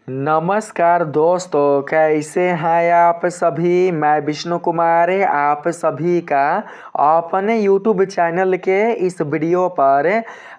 नमस्कार दोस्तों, कैसे हैं आप सभी। मैं विष्णु कुमार आप सभी का अपने YouTube चैनल के इस वीडियो पर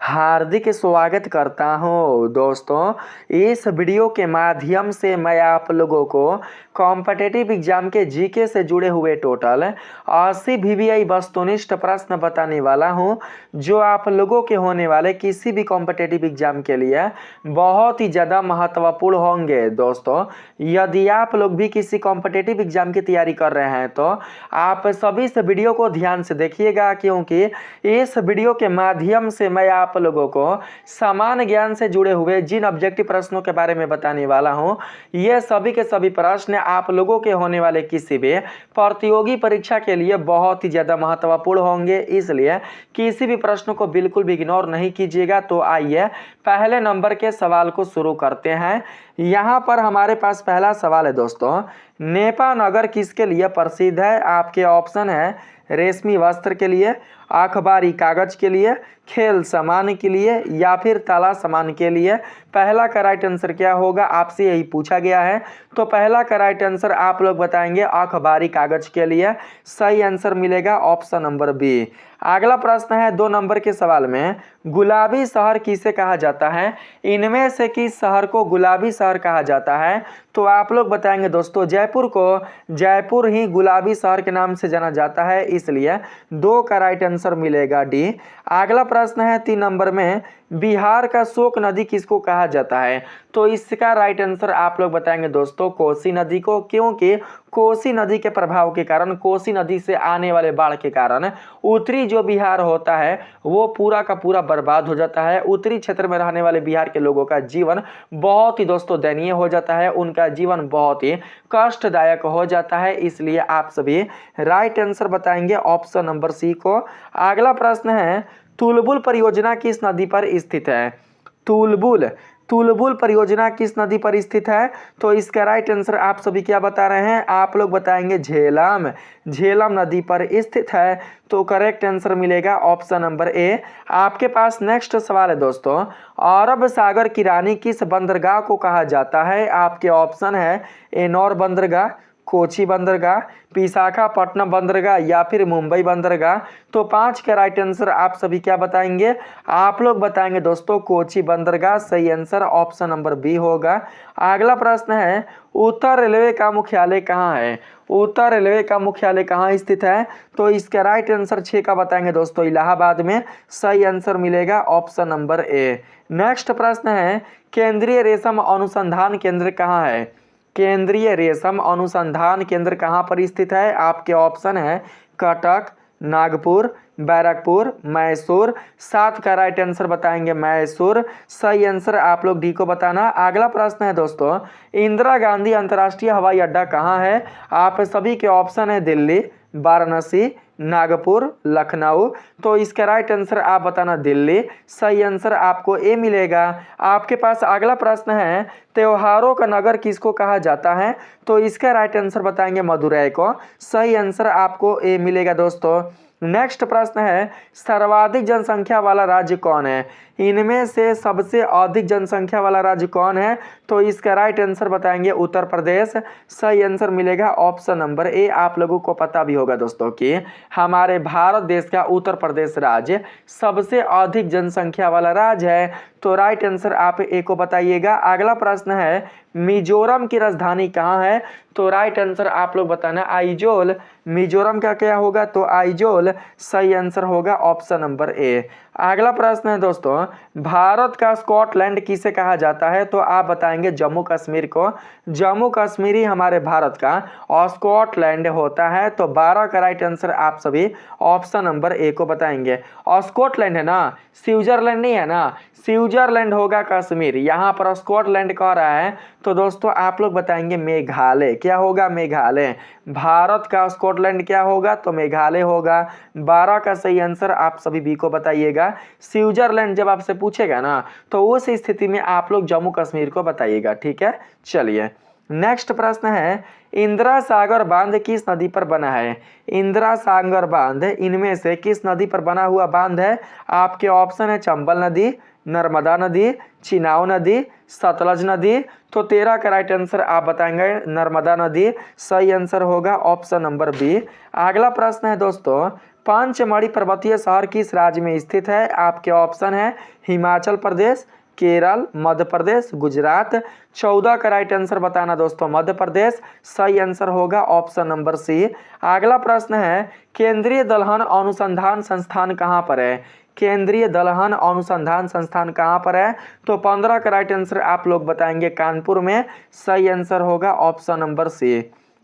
हार्दिक स्वागत करता हूं। दोस्तों, इस वीडियो के माध्यम से मैं आप लोगों को कॉम्पिटिटिव एग्जाम के जीके से जुड़े हुए टोटल 80 VVI वस्तुनिष्ठ प्रश्न बताने वाला हूं, जो आप लोगों के होने वाले किसी भी कॉम्पिटिटिव एग्जाम के लिए बहुत ही ज़्यादा महत्वपूर्ण होंगे। दोस्तों, यदि आप लोग भी किसी कॉम्पिटिटिव एग्जाम की तैयारी कर रहे हैं तो आप सभी इस वीडियो को ध्यान से देखिएगा, क्योंकि इस वीडियो के माध्यम से मैं आप लोगों को समान ज्ञान से जुड़े हुए जिन ऑब्जेक्टिव प्रश्नों के बारे में बताने वाला हूं, ये सभी के सभी प्रश्न आप लोगों के होने वाले किसी भी प्रतियोगी परीक्षा के लिए बहुत ही ज़्यादा महत्वपूर्ण होंगे। इसलिए किसी भी प्रश्न को बिल्कुल भी इग्नोर नहीं कीजिएगा। तो आइए पहले नंबर के सवाल को शुरू करते हैं। यहाँ पर हमारे पास पहला सवाल है दोस्तों, नेपा नगर किसके लिए प्रसिद्ध है। आपके ऑप्शन है रेशमी वस्त्र के लिए, अखबारी कागज के लिए, खेल सामान के लिए या फिर ताला सामान के लिए। पहला का राइट आंसर क्या होगा, आपसे यही पूछा गया है। तो पहला का राइट आंसर आप लोग बताएंगे अखबारी कागज के लिए। सही आंसर मिलेगा ऑप्शन नंबर बी। अगला प्रश्न है 2 नंबर के सवाल में, गुलाबी शहर किसे कहा जाता है। इनमें से किस शहर को गुलाबी शहर कहा जाता है। तो आप लोग बताएंगे दोस्तों जयपुर को। जयपुर ही गुलाबी शहर के नाम से जाना जाता है, इसलिए 2 का राइट आंसर मिलेगा डी। अगला प्रश्न है 3 नंबर में, बिहार का शोक नदी किसको कहा जाता है। तो इसका राइट आंसर आप लोग बताएंगे दोस्तों कोसी नदी को, क्योंकि कोसी नदी के प्रभाव के कारण, कोसी नदी से आने वाले बाढ़ के कारण उत्तरी जो बिहार होता है वो पूरा का पूरा बर्बाद हो जाता है। उत्तरी क्षेत्र में रहने वाले बिहार के लोगों का जीवन बहुत ही दोस्तों दयनीय हो जाता है, उनका जीवन बहुत ही कष्टदायक हो जाता है। इसलिए आप सभी राइट आंसर बताएंगे ऑप्शन नंबर सी को। अगला प्रश्न है, तुलबुल परियोजना किस नदी पर स्थित है। तुलबुल परियोजना किस नदी पर स्थित है। तो इसका राइट आंसर आप सभी क्या बता रहे हैं, आप लोग बताएंगे झेलम नदी पर स्थित है। तो करेक्ट आंसर मिलेगा ऑप्शन नंबर ए। आपके पास नेक्स्ट सवाल है दोस्तों, अरब सागर की रानी किस बंदरगाह को कहा जाता है। आपके ऑप्शन है एनोर बंदरगाह, कोची बंदरगाह, विशाखापट्टनम बंदरगाह या फिर मुंबई बंदरगाह। तो 5 का राइट आंसर आप सभी क्या बताएंगे, आप लोग बताएंगे दोस्तों कोची बंदरगाह। सही आंसर ऑप्शन नंबर बी होगा। अगला प्रश्न है, उत्तर रेलवे का मुख्यालय कहाँ है। उत्तर रेलवे का मुख्यालय कहाँ स्थित है। तो इसका राइट आंसर 6 का बताएंगे दोस्तों इलाहाबाद में। सही आंसर मिलेगा ऑप्शन नंबर ए। नेक्स्ट प्रश्न है, केंद्रीय रेशम अनुसंधान केंद्र कहाँ है। केंद्रीय रेशम अनुसंधान केंद्र कहाँ पर स्थित है। आपके ऑप्शन है कटक, नागपुर, बैरकपुर, मैसूर। 7 का राइट आंसर बताएंगे मैसूर। सही आंसर आप लोग डी को बताना। अगला प्रश्न है दोस्तों, इंदिरा गांधी अंतर्राष्ट्रीय हवाई अड्डा कहाँ है। आप सभी के ऑप्शन है दिल्ली, वाराणसी, नागपुर, लखनऊ। तो इसका राइट आंसर आप बताना दिल्ली। सही आंसर आपको ए मिलेगा। आपके पास अगला प्रश्न है, त्योहारों का नगर किसको कहा जाता है। तो इसका राइट आंसर बताएंगे मदुरै को। सही आंसर आपको ए मिलेगा दोस्तों। नेक्स्ट प्रश्न है, सर्वाधिक जनसंख्या वाला राज्य कौन है। इनमें से सबसे अधिक जनसंख्या वाला राज्य कौन है। तो इसका राइट आंसर बताएंगे उत्तर प्रदेश। सही आंसर मिलेगा ऑप्शन नंबर ए। आप लोगों को पता भी होगा दोस्तों कि हमारे भारत देश का उत्तर प्रदेश राज्य सबसे अधिक जनसंख्या वाला राज्य है। तो राइट आंसर आप ए को बताइएगा। अगला प्रश्न है, मिजोरम की राजधानी कहाँ है। तो राइट आंसर आप लोग बताना आइजोल। मिजोरम का क्या होगा, तो आइजोल। सही आंसर होगा ऑप्शन नंबर ए। अगला प्रश्न है दोस्तों, भारत का स्कॉटलैंड किसे कहा जाता है। तो आप बताएंगे जम्मू कश्मीर को। जम्मू कश्मीर ही हमारे भारत का और स्कॉटलैंड होता है। तो 12 का राइट आंसर आप सभी ऑप्शन नंबर ए को बताएंगे। और स्कॉटलैंड है ना, स्विट्जरलैंड नहीं है ना, स्विट्जरलैंड होगा कश्मीर, यहाँ पर स्कॉटलैंड कह रहा है। तो दोस्तों आप लोग बताएंगे मेघालय। क्या होगा, मेघालय। भारत का स्कॉटलैंड क्या होगा, तो मेघालय होगा। 12 का सही आंसर आप सभी बी को बताइएगा। स्विट्जरलैंड जब आपसे पूछेगा ना, तो उस स्थिति में आप लोग जम्मू कश्मीर को बताइएगा। ठीक है, चलिए नेक्स्ट प्रश्न है, इंदिरा सागर बांध किस नदी पर बना है। इंदिरा सागर बांध इनमें से किस नदी पर बना हुआ बांध है। आपके ऑप्शन है चंबल नदी, नर्मदा नदी, चिनाब नदी, सतलज नदी। तो 13 का राइट आंसर आप बताएंगे नर्मदा नदी। सही आंसर होगा ऑप्शन नंबर बी। अगला प्रश्न है दोस्तों, पंचमढ़ी पर्वतीय शहर किस राज्य में स्थित है? आपके ऑप्शन है हिमाचल प्रदेश, केरल, मध्य प्रदेश, गुजरात। 14 का राइट आंसर बताना दोस्तों मध्य प्रदेश। सही आंसर होगा ऑप्शन नंबर सी। अगला प्रश्न है, केंद्रीय दलहन अनुसंधान संस्थान कहाँ पर है? केंद्रीय दलहन अनुसंधान संस्थान कहाँ पर है? तो 15 का राइट आंसर आप लोग बताएंगे कानपुर में। सही आंसर होगा ऑप्शन नंबर सी।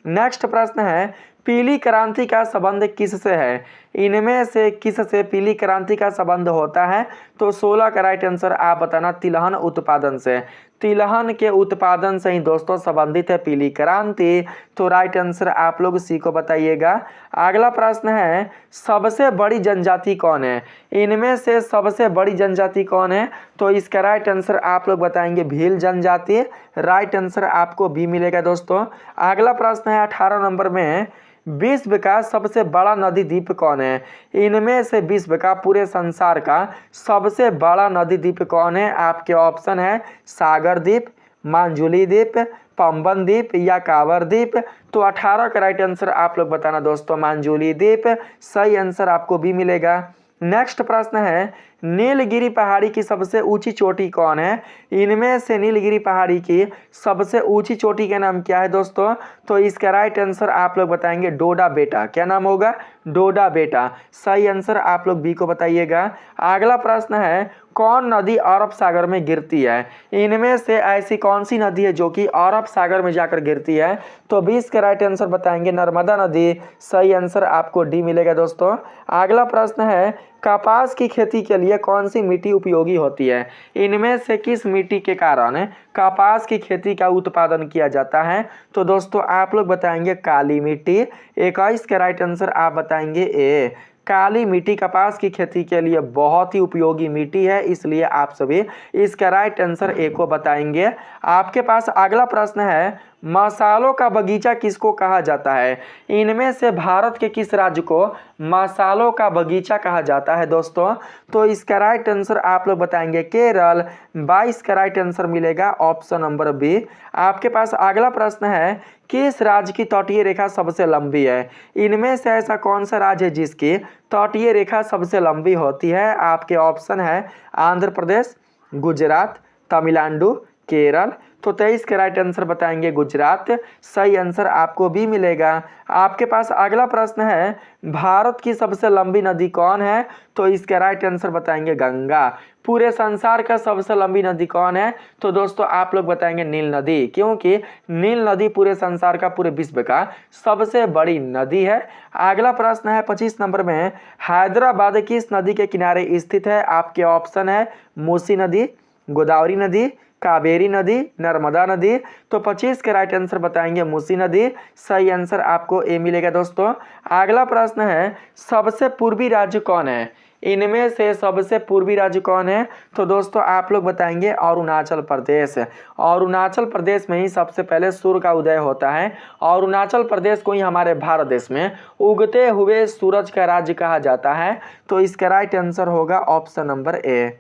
नेक्स्ट प्रश्न है, पीली क्रांति का संबंध किससे है? इनमें से किससे पीली क्रांति का संबंध होता है? तो 16 का राइट आंसर आप बताना तिलहन उत्पादन से। तिलहन के उत्पादन से ही दोस्तों संबंधित है पीली क्रांति। तो राइट आंसर आप लोग सी को बताइएगा। अगला प्रश्न है, सबसे बड़ी जनजाति कौन है? इनमें से सबसे बड़ी जनजाति कौन है? तो इसका राइट आंसर आप लोग बताएंगे भील जनजाति। राइट आंसर आपको बी मिलेगा दोस्तों। अगला प्रश्न है 18 नंबर में, विश्व का सबसे बड़ा नदी द्वीप कौन है? इनमें से विश्व का पूरे संसार का सबसे बड़ा नदी द्वीप कौन है? आपके ऑप्शन है सागर द्वीप, मांजुली द्वीप, पंबन द्वीप या कांवर द्वीप। तो 18 का राइट आंसर आप लोग बताना दोस्तों मांजुली द्वीप। सही आंसर आपको भी मिलेगा। नेक्स्ट प्रश्न है, नीलगिरी पहाड़ी की सबसे ऊंची चोटी कौन है? इनमें से नीलगिरी पहाड़ी की सबसे ऊंची चोटी का नाम क्या है दोस्तों? तो इसका राइट आंसर आप लोग बताएंगे डोडा बेटा। क्या नाम होगा? डोडा बेटा। सही आंसर आप लोग बी को बताइएगा। अगला प्रश्न है, कौन नदी अरब सागर में गिरती है? इनमें से ऐसी कौन सी नदी है जो कि अरब सागर में जाकर गिरती है? तो 20 का राइट आंसर बताएंगे नर्मदा नदी। सही आंसर आपको डी मिलेगा दोस्तों। अगला प्रश्न है, कपास की खेती के लिए कौन सी मिट्टी उपयोगी होती है? इनमें से किस मिट्टी के कारण कपास की खेती का उत्पादन किया जाता है? तो दोस्तों आप लोग बताएंगे काली मिट्टी। 21 का राइट आंसर आप बताएंगे ए। काली मिट्टी कपास की खेती के लिए बहुत ही उपयोगी मिट्टी है, इसलिए आप सभी इसका राइट आंसर ए को बताएंगे। आपके पास अगला प्रश्न है, मसालों का बगीचा किसको कहा जाता है? इनमें से भारत के किस राज्य को मसालों का बगीचा कहा जाता है दोस्तों? तो इसका राइट आंसर आप लोग बताएंगे केरल। 22 का राइट आंसर मिलेगा ऑप्शन नंबर बी। आपके पास अगला प्रश्न है, किस राज्य की तटीय रेखा सबसे लंबी है? इनमें से ऐसा कौन सा राज्य है जिसकी तटीय रेखा सबसे लंबी होती है? आपके ऑप्शन है आंध्र प्रदेश, गुजरात, तमिलनाडु, केरल। तो 23 के राइट आंसर बताएंगे गुजरात। सही आंसर आपको भी मिलेगा। आपके पास अगला प्रश्न है, भारत की सबसे लंबी नदी कौन है? तो इसका राइट आंसर बताएंगे गंगा। पूरे संसार का सबसे लंबी नदी कौन है? तो दोस्तों आप लोग बताएंगे नील नदी, क्योंकि नील नदी पूरे संसार का पूरे विश्व का सबसे बड़ी नदी है। अगला प्रश्न है 25 नंबर में, हैदराबाद किस नदी के किनारे स्थित है? आपके ऑप्शन है मूसी नदी, गोदावरी नदी, कावेरी नदी, नर्मदा नदी। तो 25 के राइट आंसर बताएंगे मूसी नदी। सही आंसर आपको ए मिलेगा दोस्तों। अगला प्रश्न है, सबसे पूर्वी राज्य कौन है? इनमें से सबसे पूर्वी राज्य कौन है? तो दोस्तों आप लोग बताएंगे अरुणाचल प्रदेश। अरुणाचल प्रदेश में ही सबसे पहले सूर्य का उदय होता है। अरुणाचल प्रदेश को ही हमारे भारत देश में उगते हुए सूरज का राज्य कहा जाता है। तो इसका राइट आंसर होगा ऑप्शन नंबर ए।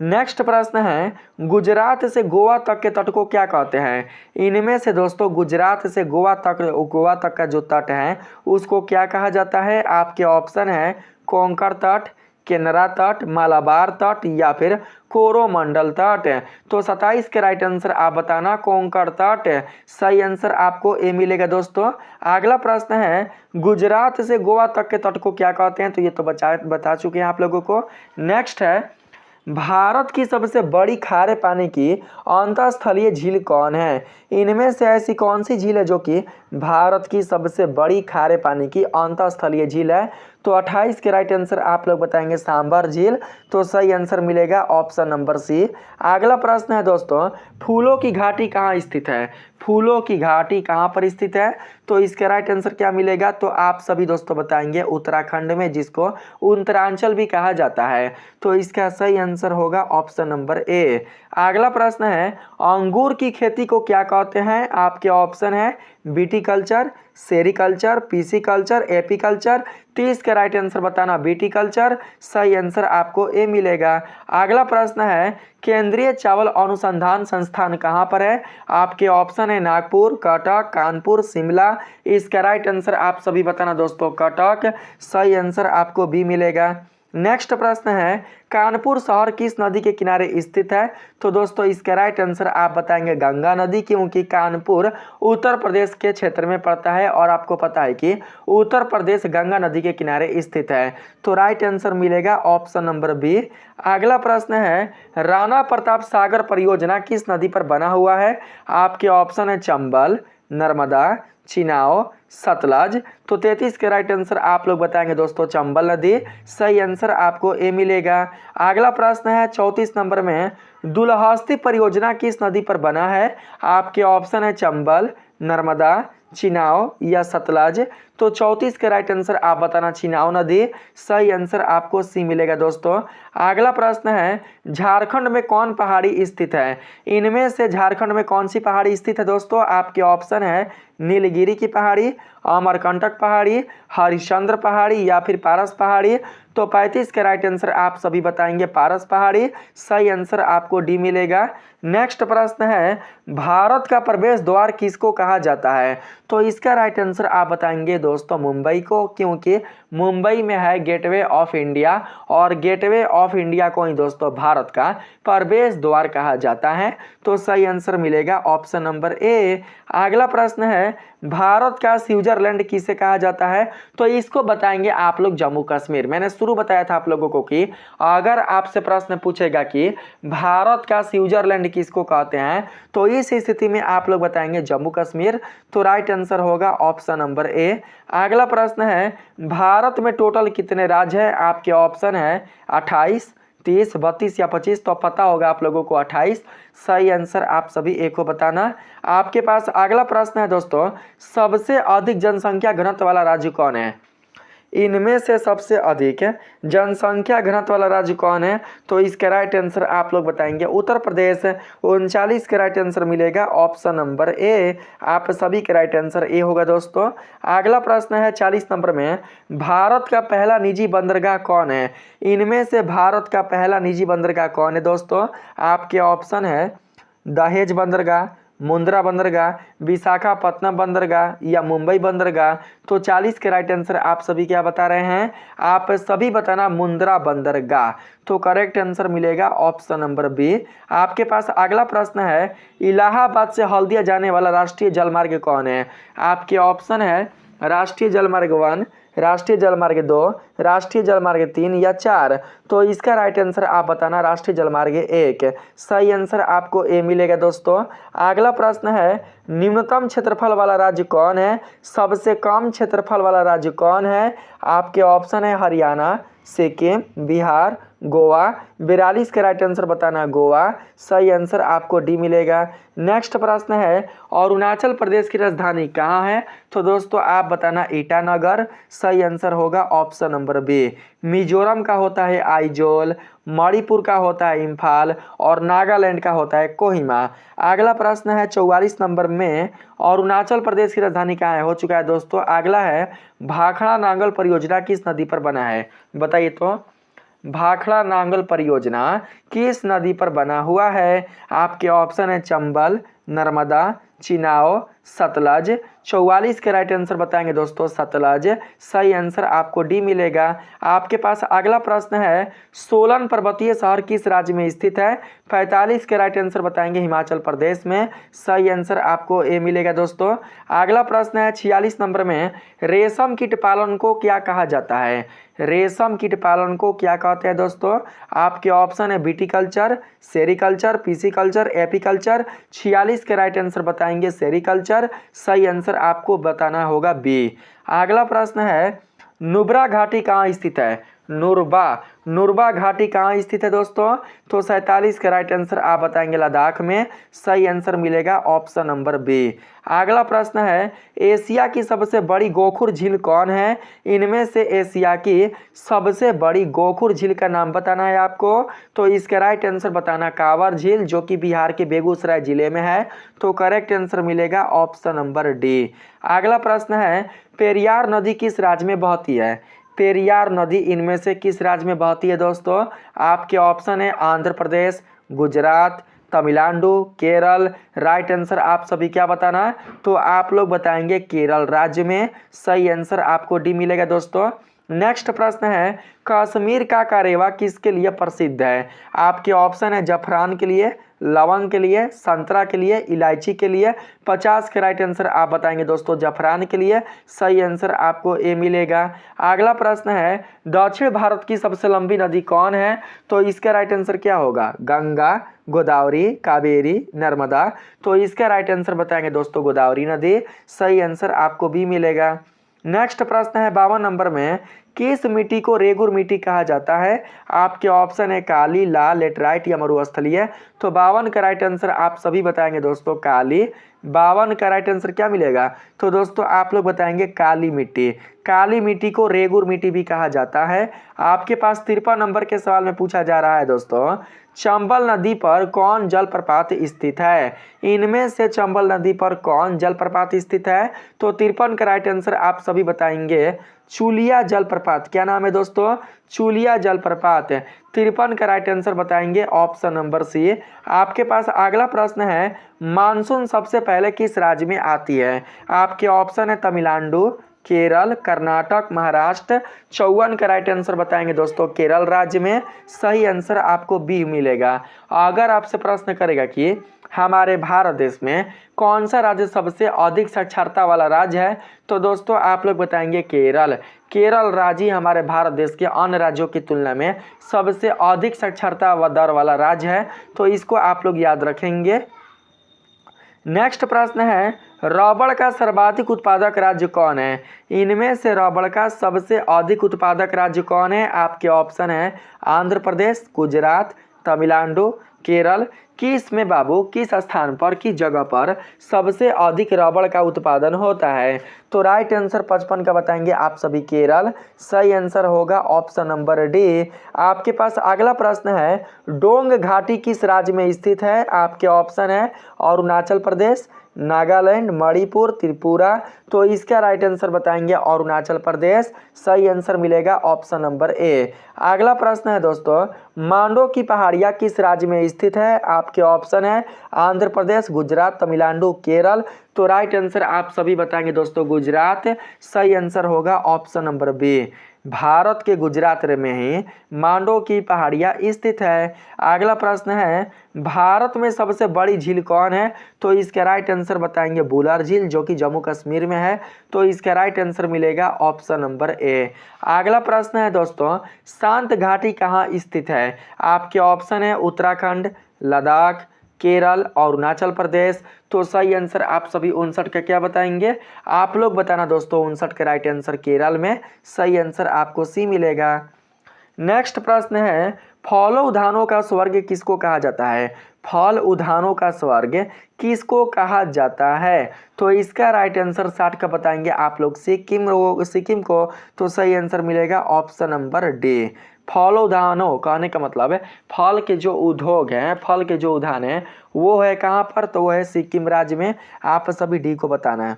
नेक्स्ट प्रश्न है, गुजरात से गोवा तक के तट को क्या कहते हैं? इनमें से दोस्तों गुजरात से गोवा तक का जो तट है उसको क्या कहा जाता है? आपके ऑप्शन है कोंकण तट, केनरा तट, मालाबार तट या फिर कोरोमंडल तट। तो 27 के राइट आंसर आप बताना कोंकण तट। सही आंसर आपको ए मिलेगा दोस्तों। अगला प्रश्न है, गुजरात से गोवा तक के तट को क्या कहते हैं? तो ये तो बता चुके हैं आप लोगों को। नेक्स्ट है, भारत की सबसे बड़ी खारे पानी की अंतःस्थलीय झील कौन है? इनमें से ऐसी कौन सी झील है जो कि भारत की सबसे बड़ी खारे पानी की अंतःस्थलीय झील है? तो 28 के राइट आंसर आप लोग बताएंगे सांबर झील। तो सही आंसर मिलेगा ऑप्शन नंबर सी। अगला प्रश्न है दोस्तों, फूलों की घाटी कहाँ स्थित है? फूलों की घाटी कहाँ पर स्थित है? तो इसका राइट आंसर क्या मिलेगा? तो आप सभी दोस्तों बताएंगे उत्तराखंड में, जिसको उत्तरांचल भी कहा जाता है। तो इसका सही आंसर होगा ऑप्शन नंबर ए। अगला प्रश्न है, अंगूर की खेती को क्या कहते हैं? आपके ऑप्शन है विटीकल्चर, सेरिकल्चर, पीसीकल्चर, एपीकल्चर। तो इसका राइट आंसर बताना विटीकल्चर। सही आंसर आपको ए मिलेगा। अगला प्रश्न है केंद्रीय चावल अनुसंधान संस्थान कहाँ पर है? आपके ऑप्शन है नागपुर, कटक, कानपुर, शिमला। इसका राइट आंसर आप सभी बताना दोस्तों कटक। सही आंसर आपको बी मिलेगा। नेक्स्ट प्रश्न है कानपुर शहर किस नदी के किनारे स्थित है? तो दोस्तों इसका राइट आंसर आप बताएंगे गंगा नदी, क्योंकि कानपुर उत्तर प्रदेश के क्षेत्र में पड़ता है और आपको पता है कि उत्तर प्रदेश गंगा नदी के किनारे स्थित है। तो राइट आंसर मिलेगा ऑप्शन नंबर बी। अगला प्रश्न है राणा प्रताप सागर परियोजना किस नदी पर बना हुआ है? आपके ऑप्शन है चंबल, नर्मदा, चिनाव, सतलज। तो 33 के राइट आंसर आप लोग बताएंगे दोस्तों चंबल नदी। सही आंसर आपको ए मिलेगा। अगला प्रश्न है 34 नंबर में दुलहस्ती परियोजना किस नदी पर बना है? आपके ऑप्शन है चंबल, नर्मदा, चिनाव या सतलज। तो 34 के राइट आंसर आप बताना चिनाव नदी। सही आंसर आपको सी मिलेगा दोस्तों। अगला प्रश्न है झारखंड में कौन पहाड़ी स्थित है? इनमें से झारखंड में कौन सी पहाड़ी स्थित है दोस्तों? आपके ऑप्शन है नीलगिरी की पहाड़ी, अमरकंटक पहाड़ी, हरिश्चंद्र पहाड़ी या फिर पारस पहाड़ी। तो 35 के राइट आंसर आप सभी बताएंगे पारस पहाड़ी। सही आंसर आपको डी मिलेगा। नेक्स्ट प्रश्न है भारत का प्रवेश द्वार किसको कहा जाता है? तो इसका राइट आंसर आप बताएंगे दोस्तों मुंबई को, क्योंकि मुंबई में है गेटवे ऑफ इंडिया और गेटवे ऑफ इंडिया को ही दोस्तों भारत का प्रवेश द्वार कहा जाता है। तो सही आंसर मिलेगा ऑप्शन नंबर ए। अगला प्रश्न है भारत का स्विट्जरलैंड किसे कहा जाता है? तो इसको बताएंगे आप लोग जम्मू कश्मीर। मैंने शुरू बताया था आप लोगों को कि अगर आपसे प्रश्न पूछेगा कि भारत का स्विट्जरलैंड किसको कहते हैं, तो इस स्थिति में आप लोग बताएंगे जम्मू कश्मीर। तो राइट आंसर होगा ऑप्शन नंबर ए। अगला प्रश्न है भारत में टोटल कितने राज्य हैं? आपके ऑप्शन है 28, 30, 32 या 25। तो पता होगा आप लोगों को 28। सही आंसर आप सभी एक को बताना। आपके पास अगला प्रश्न है दोस्तों सबसे अधिक जनसंख्या घनत्व वाला राज्य कौन है? इनमें से सबसे अधिक जनसंख्या घनत्व वाला राज्य कौन है? तो इसका राइट आंसर आप लोग बताएंगे उत्तर प्रदेश। 39 का राइट आंसर मिलेगा ऑप्शन नंबर ए। आप सभी का राइट आंसर ए होगा दोस्तों। अगला प्रश्न है 40 नंबर में भारत का पहला निजी बंदरगाह कौन है? इनमें से भारत का पहला निजी बंदरगाह कौन है दोस्तों? आपके ऑप्शन है दहेज बंदरगाह, मुंद्रा बंदरगाह, विशाखापत्तनम बंदरगाह या मुंबई बंदरगाह। तो 40 के राइट आंसर आप सभी क्या बता रहे हैं? आप सभी बताना मुंद्रा बंदरगाह। तो करेक्ट आंसर मिलेगा ऑप्शन नंबर बी। आपके पास अगला प्रश्न है इलाहाबाद से हल्दिया जाने वाला राष्ट्रीय जलमार्ग कौन है? आपके ऑप्शन है राष्ट्रीय जलमार्ग 1, राष्ट्रीय जलमार्ग 2, राष्ट्रीय जलमार्ग 3 या 4। तो इसका राइट आंसर आप बताना राष्ट्रीय जलमार्ग 1। सही आंसर आपको ए मिलेगा दोस्तों। अगला प्रश्न है न्यूनतम क्षेत्रफल वाला राज्य कौन है? सबसे कम क्षेत्रफल वाला राज्य कौन है? आपके ऑप्शन है हरियाणा, सिक्किम, बिहार, गोवा। 42 का राइट आंसर बताना गोवा। सही आंसर आपको डी मिलेगा। नेक्स्ट प्रश्न है अरुणाचल प्रदेश की राजधानी कहाँ है? तो दोस्तों आप बताना ईटानगर। सही आंसर होगा ऑप्शन नंबर बी। मिजोरम का होता है आइजोल, मणिपुर का होता है इम्फाल और नागालैंड का होता है कोहिमा। अगला प्रश्न है 44 नंबर में अरुणाचल प्रदेश की राजधानी कहाँ है? हो चुका है दोस्तों। अगला है भाखड़ा नांगल परियोजना किस नदी पर बना है? बताइए तो भाखड़ा नांगल परियोजना किस नदी पर बना हुआ है? आपके ऑप्शन है चंबल, नर्मदा, चिनाव, सतलज। 44 के राइट आंसर बताएंगे दोस्तों सतलज। सही आंसर आपको डी मिलेगा। आपके पास अगला प्रश्न है सोलन पर्वतीय शहर किस राज्य में स्थित है? 45 के राइट आंसर बताएंगे हिमाचल प्रदेश में। सही आंसर आपको ए मिलेगा दोस्तों। अगला प्रश्न है 46 नंबर में रेशम कीट पालन को क्या कहा जाता है? रेशम कीट पालन को क्या कहते हैं दोस्तों? आपके ऑप्शन है विटीकल्चर, सेरिकल्चर, पीसीकल्चर, एपीकल्चर। 46 के राइट आंसर बताएंगे सेरिकल्चर। सही आंसर आपको बताना होगा बी। अगला प्रश्न है नुब्रा घाटी कहाँ स्थित है? नुरबा। नुरबा घाटी कहाँ स्थित है दोस्तों? तो 47 का राइट आंसर आप बताएंगे लद्दाख में। सही आंसर मिलेगा ऑप्शन नंबर बी। अगला प्रश्न है, एशिया की सबसे बड़ी गोखुर झील कौन है? इनमें से एशिया की सबसे बड़ी गोखुर झील का नाम बताना है आपको। तो इसका राइट आंसर बताना कांवर झील, जो कि बिहार के बेगूसराय जिले में है। तो करेक्ट आंसर मिलेगा ऑप्शन नंबर डी। अगला प्रश्न है, पेरियार नदी किस राज्य में बहती है? पेरियार नदी इनमें से किस राज्य में बहती है दोस्तों? आपके ऑप्शन है आंध्र प्रदेश, गुजरात, तमिलनाडु, केरल। राइट आंसर आप सभी क्या बताना है? तो आप लोग बताएंगे केरल राज्य में। सही आंसर आपको डी मिलेगा दोस्तों। नेक्स्ट प्रश्न है, कश्मीर का करेवा किसके लिए प्रसिद्ध है? आपके ऑप्शन है जफरान के लिए, लवंग के लिए, संतरा के लिए, इलायची के लिए। 50 का राइट आंसर आप बताएंगे दोस्तों जफरान के लिए। सही आंसर आपको ए मिलेगा। अगला प्रश्न है, दक्षिण भारत की सबसे लंबी नदी कौन है? तो इसका राइट आंसर क्या होगा? गंगा, गोदावरी, कावेरी, नर्मदा। तो इसका राइट आंसर बताएंगे दोस्तों गोदावरी नदी। सही आंसर आपको बी मिलेगा। नेक्स्ट प्रश्न है 52 नंबर में, किस मिट्टी को रेगुर मिट्टी कहा जाता है? आपके ऑप्शन है काली, लाल, लेटराइट या मरुस्थलीय। तो 52 का राइट आंसर आप सभी बताएंगे दोस्तों काली। 52 का राइट आंसर क्या मिलेगा? तो दोस्तों आप लोग बताएंगे काली मिट्टी। काली मिट्टी को रेगुर मिट्टी भी कहा जाता है। आपके पास 53 नंबर के सवाल में पूछा जा रहा है दोस्तों, चंबल नदी पर कौन जलप्रपात स्थित है? इनमें से चंबल नदी पर कौन जलप्रपात स्थित है? तो 53 का राइट आंसर आप सभी बताएंगे चुलिया जलप्रपात। क्या नाम है दोस्तों? चुलिया जलप्रपात। 53 का राइट आंसर बताएंगे ऑप्शन नंबर सी। आपके पास अगला प्रश्न है, मानसून सबसे पहले किस राज्य में आती है? आपके ऑप्शन है तमिलनाडु, केरल, कर्नाटक, महाराष्ट्र। 54 का राइट आंसर बताएंगे दोस्तों केरल राज्य में। सही आंसर आपको बी मिलेगा। अगर आपसे प्रश्न करेगा कि हमारे भारत देश में कौन सा राज्य सबसे अधिक साक्षरता वाला राज्य है? तो दोस्तों आप लोग बताएंगे केरल। केरल राज्य ही हमारे भारत देश के अन्य राज्यों की तुलना में सबसे अधिक साक्षरता दर वाला राज्य है। तो इसको आप लोग याद रखेंगे। नेक्स्ट प्रश्न है, रबड़ का सर्वाधिक उत्पादक राज्य कौन है? इनमें से रबड़ का सबसे अधिक उत्पादक राज्य कौन है? आपके ऑप्शन है आंध्र प्रदेश, गुजरात, तमिलनाडु, केरल। किस में बाबू, किस स्थान पर, किस जगह पर सबसे अधिक रबड़ का उत्पादन होता है? तो राइट आंसर 55 का बताएंगे आप सभी केरल। सही आंसर होगा ऑप्शन नंबर डी। आपके पास अगला प्रश्न है, डोंग घाटी किस राज्य में स्थित है? आपके ऑप्शन है अरुणाचल प्रदेश, नागालैंड, मणिपुर, त्रिपुरा। तो इसका राइट आंसर बताएंगे अरुणाचल प्रदेश। सही आंसर मिलेगा ऑप्शन नंबर ए। अगला प्रश्न है दोस्तों, मांडो की पहाड़ियाँ किस राज्य में स्थित है? आपके ऑप्शन है आंध्र प्रदेश, गुजरात, तमिलनाडु, केरल। तो राइट आंसर आप सभी बताएंगे दोस्तों गुजरात। सही आंसर होगा ऑप्शन नंबर बी। भारत के गुजरात में ही मांडो की पहाड़ियाँ स्थित है। अगला प्रश्न है, भारत में सबसे बड़ी झील कौन है? तो इसका राइट आंसर बताएंगे बुलर झील, जो कि जम्मू कश्मीर में है। तो इसका राइट आंसर मिलेगा ऑप्शन नंबर ए। अगला प्रश्न है दोस्तों, शांत घाटी कहाँ स्थित है? आपके ऑप्शन है उत्तराखंड, लद्दाख, केरल और अरुणाचल प्रदेश। तो सही आंसर आप सभी 59 का क्या बताएंगे? आप लोग बताना दोस्तों 59 का राइट आंसर केरल में। सही आंसर आपको सी मिलेगा। नेक्स्ट प्रश्न है, फल उद्यानों का स्वर्ग किसको कहा जाता है? फल उद्यानों का स्वर्ग किसको कहा जाता है? तो इसका राइट आंसर 60 का बताएंगे आप लोग सिक्किम को। तो सही आंसर मिलेगा ऑप्शन नंबर डी। फल उद्यानों कहने का मतलब है फल के जो उद्योग हैं, फल के जो उद्यान हैं वो है कहाँ पर? तो वो है सिक्किम राज्य में। आप सभी डी को बताना है।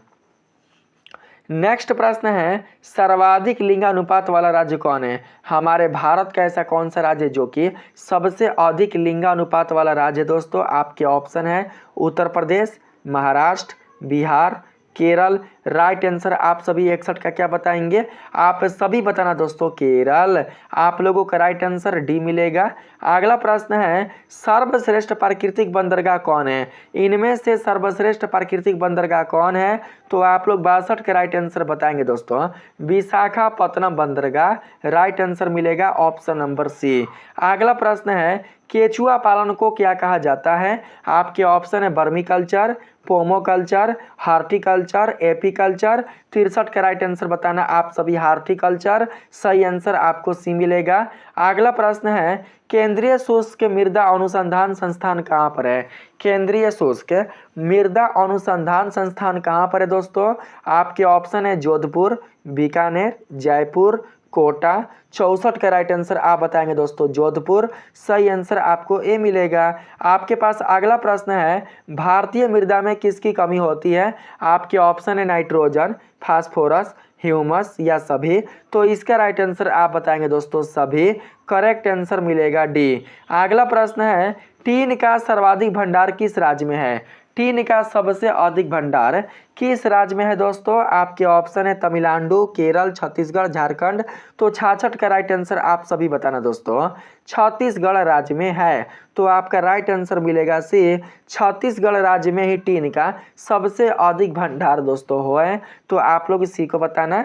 नेक्स्ट प्रश्न है, सर्वाधिक लिंगानुपात वाला राज्य कौन है? हमारे भारत का ऐसा कौन सा राज्य है जो कि सबसे अधिक लिंगानुपात वाला राज्य है दोस्तों? आपके ऑप्शन है उत्तर प्रदेश, महाराष्ट्र, बिहार, केरल। राइट आंसर आप सभी 61 का क्या बताएंगे? आप सभी बताना दोस्तों केरल। आप लोगों का राइट आंसर डी मिलेगा। अगला प्रश्न है, सर्वश्रेष्ठ प्राकृतिक बंदरगाह कौन है? इनमें से सर्वश्रेष्ठ प्राकृतिक बंदरगाह कौन है? तो आप लोग 62 का राइट आंसर बताएंगे दोस्तों विशाखापत्तनम बंदरगाह। राइट आंसर मिलेगा ऑप्शन नंबर सी। अगला प्रश्न है, केचुआ पालन को क्या कहा जाता है? आपके ऑप्शन है vermiculture, pomoculture, horticulture, apiculture. Agriculture. 63 का राइट आंसर बताना आप सभी हार्टिकल्चर। सही आंसर आपको सी मिलेगा। अगला प्रश्न है केंद्रीय शुष्क मृदा अनुसंधान संस्थान कहाँ पर है? केंद्रीय शुष्क मृदा अनुसंधान संस्थान कहाँ पर है दोस्तों? आपके ऑप्शन है जोधपुर, बीकानेर, जयपुर, कोटा। 64 का राइट आंसर आप बताएंगे दोस्तों जोधपुर। सही आंसर आपको ए मिलेगा। आपके पास अगला प्रश्न है भारतीय मृदा में किसकी कमी होती है? आपके ऑप्शन है नाइट्रोजन, फास्फोरस, ह्यूमस या सभी। तो इसका राइट आंसर आप बताएंगे दोस्तों सभी। करेक्ट आंसर मिलेगा डी। अगला प्रश्न है टीन का सर्वाधिक भंडार किस राज्य में है? टीन का सबसे अधिक भंडार किस राज्य में है दोस्तों? आपके ऑप्शन है तमिलनाडु, केरल, छत्तीसगढ़, झारखंड। तो 66 का राइट आंसर आप सभी बताना दोस्तों छत्तीसगढ़ राज्य में है। तो आपका राइट आंसर मिलेगा सी, छत्तीसगढ़ राज्य में ही टीन का सबसे अधिक भंडार दोस्तों है। तो आप लोग इसी को बताना।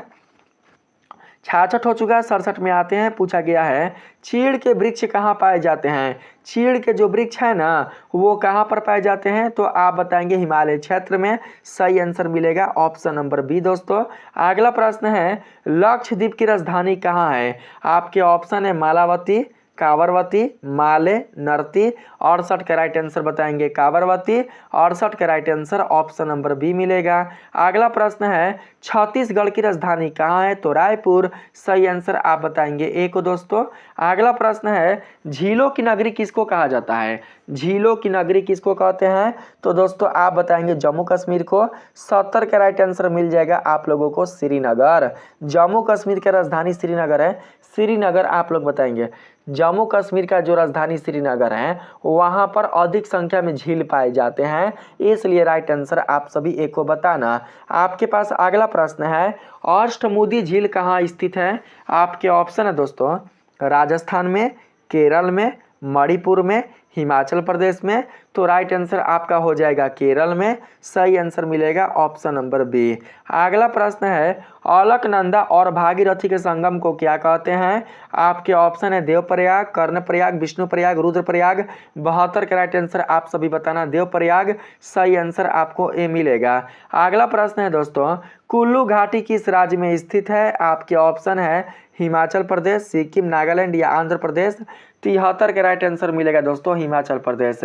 66 हो चुका है। 67 में आते हैं। पूछा गया है चीड़ के वृक्ष कहाँ पाए जाते हैं? चीड़ के जो वृक्ष है ना वो कहाँ पर पाए जाते हैं? तो आप बताएंगे हिमालय क्षेत्र में। सही आंसर मिलेगा ऑप्शन नंबर बी दोस्तों। अगला प्रश्न है लक्षद्वीप की राजधानी कहाँ है? आपके ऑप्शन है मालावती, कावरवती, माले, नरती। 68 का राइट आंसर बताएंगे कावरवती। 68 का right answer option number B मिलेगा। अगला प्रश्न है छत्तीसगढ़ की राजधानी कहाँ है? तो रायपुर। सही आंसर आप बताएंगे ए को दोस्तों। अगला प्रश्न है झीलों की नगरी किसको कहा जाता है? झीलों की नगरी किसको कहते हैं? तो दोस्तों आप बताएंगे जम्मू कश्मीर को। 70 का राइट आंसर मिल जाएगा आप लोगों को श्रीनगर। जम्मू कश्मीर की राजधानी श्रीनगर है। श्रीनगर आप लोग बताएंगे। जम्मू कश्मीर का जो राजधानी श्रीनगर है वहाँ पर अधिक संख्या में झील पाए जाते हैं, इसलिए राइट आंसर आप सभी एक को बताना। आपके पास अगला प्रश्न है अष्टमुदी झील कहाँ स्थित है? आपके ऑप्शन है दोस्तों राजस्थान में, केरल में, मणिपुर में, हिमाचल प्रदेश में। तो राइट आंसर आपका हो जाएगा केरल में। सही आंसर मिलेगा ऑप्शन नंबर बी। अगला प्रश्न है अलकनंदा और भागीरथी के संगम को क्या कहते हैं? आपके ऑप्शन है देवप्रयाग, कर्णप्रयाग, विष्णुप्रयाग, रुद्रप्रयाग। 72 का राइट आंसर आप सभी बताना देवप्रयाग। सही आंसर आपको ए मिलेगा। अगला प्रश्न है दोस्तों कुल्लू घाटी किस राज्य में स्थित है? आपके ऑप्शन है हिमाचल प्रदेश, सिक्किम, नागालैंड या आंध्र प्रदेश। 73 का राइट आंसर मिलेगा दोस्तों हिमाचल प्रदेश।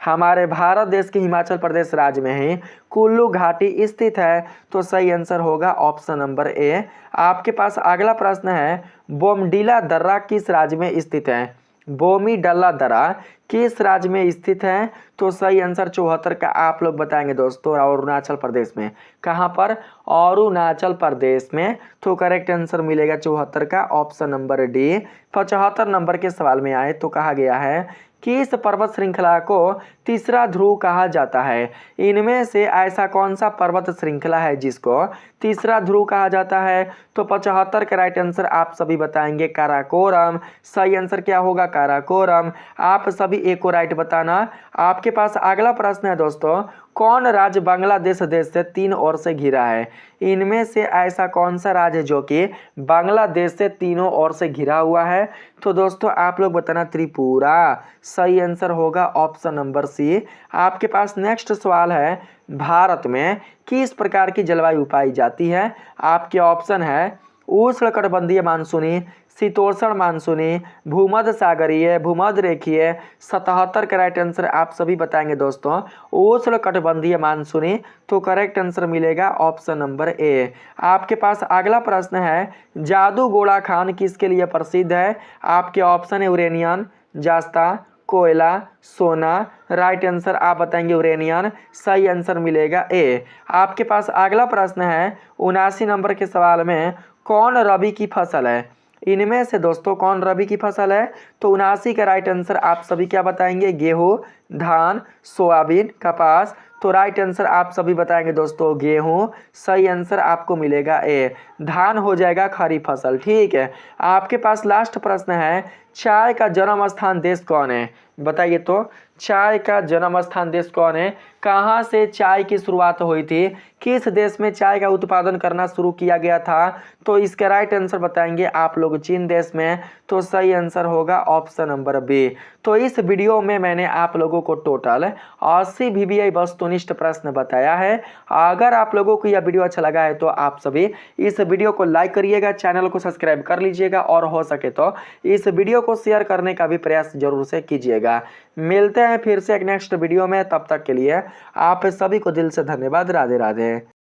हमारे भारत देश के हिमाचल प्रदेश राज्य में ही कुल्लू घाटी स्थित है। तो सही आंसर होगा ऑप्शन नंबर ए। आपके पास अगला प्रश्न है बोमडीला दर्रा किस राज्य में स्थित है? बोमीडल्ला दर्रा किस राज्य में स्थित है? तो सही आंसर 74 का आप लोग बताएंगे दोस्तों अरुणाचल प्रदेश में। कहाँ पर? अरुणाचल प्रदेश में। तो करेक्ट आंसर मिलेगा 74 का ऑप्शन नंबर डी। 75 नंबर के सवाल में आए तो कहा गया है कि इस पर्वत श्रृंखला को तीसरा ध्रुव कहा जाता है? इनमें से ऐसा कौन सा पर्वत श्रृंखला है जिसको तीसरा ध्रुव कहा जाता है? तो 75 का राइट आंसर आप सभी बताएंगे काराकोरम। सही आंसर क्या होगा? काराकोरम। आप सभी एक को राइट बताना। आपके पास अगला प्रश्न है दोस्तों कौन राज्य बांग्लादेश देश से 3 ओर से घिरा है? इनमें से ऐसा कौन सा राज्य है जो कि बांग्लादेश से तीनों ओर से घिरा हुआ है? तो दोस्तों आप लोग बताना त्रिपुरा। सही आंसर होगा ऑप्शन नंबर सी। आपके पास नेक्स्ट सवाल है भारत में किस प्रकार की जलवायु पाई जाती है? आपके ऑप्शन है उष्णकटिबंधीय मानसूनी, शीतोष्ण मानसूनी, भूमध्य सागरीय, भूमध्य रेखीय। 77 का राइट आंसर आप सभी बताएंगे दोस्तों उष्णकटिबंधीय मानसूनी। तो करेक्ट आंसर मिलेगा ऑप्शन नंबर ए। आपके पास अगला प्रश्न है जादूगोड़ा खान किसके लिए प्रसिद्ध है? आपके ऑप्शन है यूरेनियम, जास्ता, कोयला, सोना। राइट आंसर आप बताएंगे यूरेनियम। सही आंसर मिलेगा ए। आपके पास अगला प्रश्न है 79 नंबर के सवाल में कौन रबी की फसल है? इनमें से दोस्तों कौन रबी की फसल है? तो 79 का राइट आंसर आप सभी क्या बताएंगे? गेहूं, धान, सोयाबीन, कपास। तो राइट आंसर आप सभी बताएंगे दोस्तों गेहूं। सही आंसर आपको मिलेगा ए। धान हो जाएगा खरीफ फसल। ठीक है, आपके पास लास्ट प्रश्न है, चाय का जन्म स्थान देश कौन है? बताइए तो, चाय का जन्म स्थान देश कौन है? कहाँ से चाय की शुरुआत हुई थी? किस देश में चाय का उत्पादन करना शुरू किया गया था? तो इसका राइट आंसर बताएंगे आप लोग, चीन देश में। तो सही आंसर होगा ऑप्शन नंबर बी। तो इस वीडियो में मैंने आप लोगों को टोटल 80 VBI वस्तुनिष्ठ प्रश्न बताया है। अगर आप लोगों को यह वीडियो अच्छा लगा है तो आप सभी इस वीडियो को लाइक करिएगा, चैनल को सब्सक्राइब कर लीजिएगा और हो सके तो इस वीडियो को शेयर करने का भी प्रयास जरूर से कीजिएगा। मिलते हैं फिर से एक नेक्स्ट वीडियो में, तब तक के लिए आप सभी को दिल से धन्यवाद। राधे राधे।